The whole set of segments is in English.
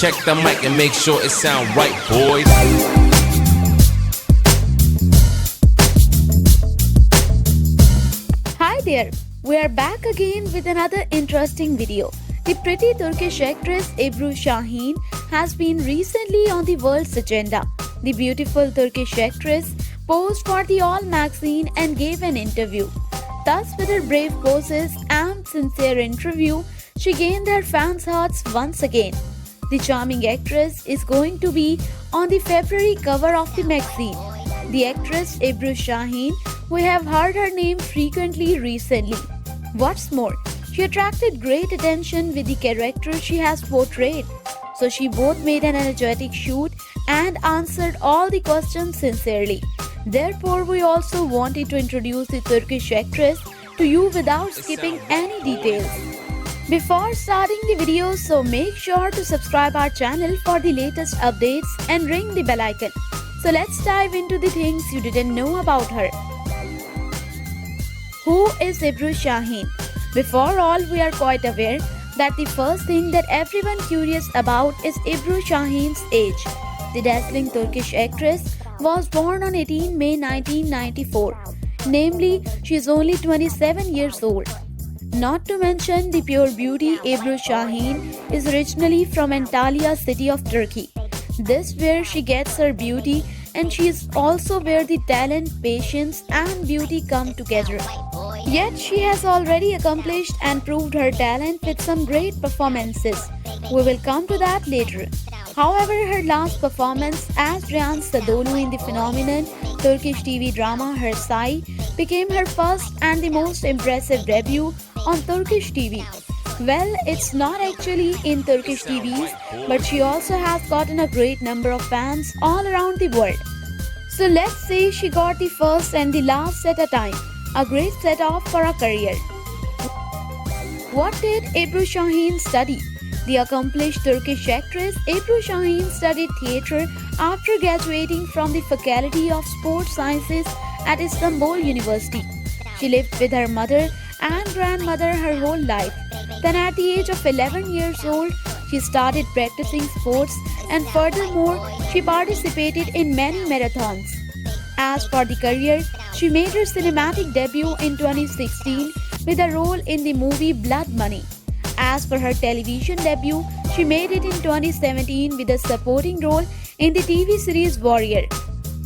Check the mic and make sure it sound right, boys. Hi there, we are back again with another interesting video. The pretty Turkish actress Ebru Şahin has been recently on the world's agenda. The beautiful Turkish actress posed for the All magazine and gave an interview. Thus, with her brave poses and sincere interview, she gained her fans' hearts once again. The charming actress is going to be on the February cover of the magazine. The actress Ebru Şahin, we have heard her name frequently recently. What's more, she attracted great attention with the character she has portrayed. So she both made an energetic shoot and answered all the questions sincerely. Therefore, we also wanted to introduce the Turkish actress to you without skipping any details. Before starting the video, so make sure to subscribe our channel for the latest updates and ring the bell icon. So let's dive into the things you didn't know about her. Who is Ebru Şahin? Before all, we are quite aware that the first thing that everyone curious about is Ebru Şahin's age. The dazzling Turkish actress was born on 18 May 1994. Namely, she is only 27 years old. Not to mention the pure beauty, Ebru Şahin is originally from Antalya city of Turkey. This where she gets her beauty, and she is also where the talent, patience and beauty come together. Yet she has already accomplished and proved her talent with some great performances. We will come to that later. However, her last performance as Ryan Sadolu in the phenomenal Turkish TV drama Her Say became her first and the most impressive debut on Turkish TV. Well, it's not actually in Turkish TVs, but she also has gotten a great number of fans all around the world. So let's say she got the first and the last at a time. A great set-off for a career. What did Ebru Şahin study? The accomplished Turkish actress Ebru Şahin studied theatre after graduating from the Faculty of Sports Sciences at Istanbul University. She lived with her mother and grandmother her whole life. Then at the age of 11 years old, she started practicing sports, and furthermore, she participated in many marathons. As for the career, she made her cinematic debut in 2016 with a role in the movie Blood Money. As for her television debut, she made it in 2017 with a supporting role in the TV series Warrior.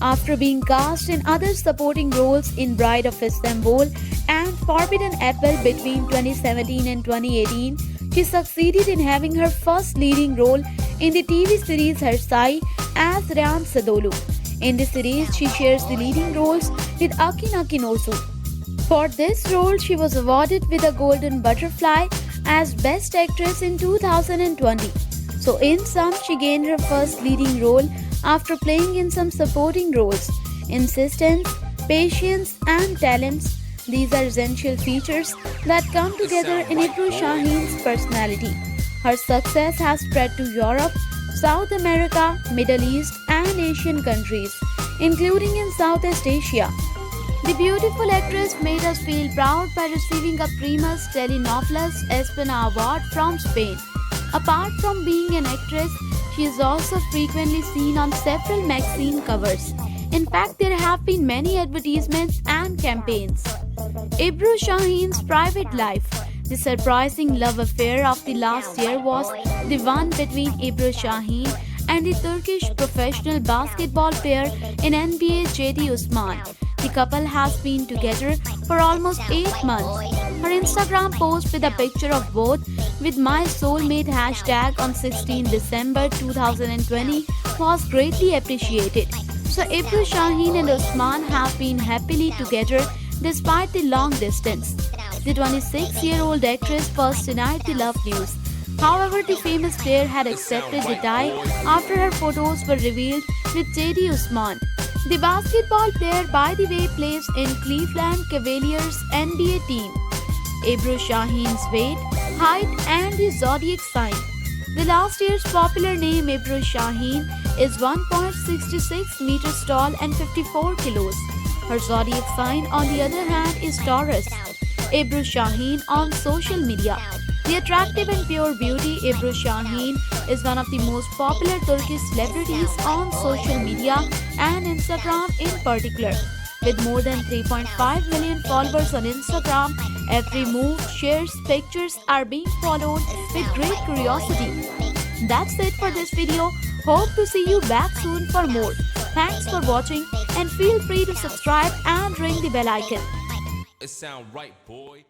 After being cast in other supporting roles in Bride of Istanbul and Forbidden Apple between 2017 and 2018, she succeeded in having her first leading role in the TV series Her Say as Ryan Sadolu. In the series, she shares the leading roles with Akın Akinoğlu. For this role, she was awarded with a Golden Butterfly as Best Actress in 2020. So in sum, she gained her first leading role after playing in some supporting roles. Insistence, patience and talents, these are essential features that come together in Ebru Şahin's personality. Her success has spread to Europe, South America, Middle East and Asian countries, including in Southeast Asia. The beautiful actress made us feel proud by receiving a Primus Telenovelas Espana Award from Spain. Apart from being an actress, she is also frequently seen on several magazine covers. In fact, there have been many advertisements and campaigns. Ebru Şahin's private life. The surprising love affair of the last year was the one between Ebru Şahin and the Turkish professional basketball player in NBA JD Usman. The couple has been together for almost 8 months. Her Instagram post with a picture of both with my soulmate hashtag on 16 December 2020 was greatly appreciated. So Ebru Şahin and Usman have been happily together despite the long distance. The 26-year-old actress first denied the love news. However, the famous player had accepted the tie after her photos were revealed with JD Usman. The basketball player, by the way, plays in Cleveland Cavaliers NBA team. Ebru Şahin's weight, height and the zodiac sign. The last year's popular name Ebru Şahin is 1.66 meters tall and 54 kilos. Her zodiac sign, on the other hand, is Taurus. Ebru Şahin on social media. The attractive and pure beauty Ebru Şahin is one of the most popular Turkish celebrities on social media and Instagram in particular. With more than 3.5 million followers on Instagram, every move, shares, pictures are being followed with great curiosity. That's it for this video. Hope to see you back soon for more. Thanks for watching and feel free to subscribe and ring the bell icon. It sound right, boy.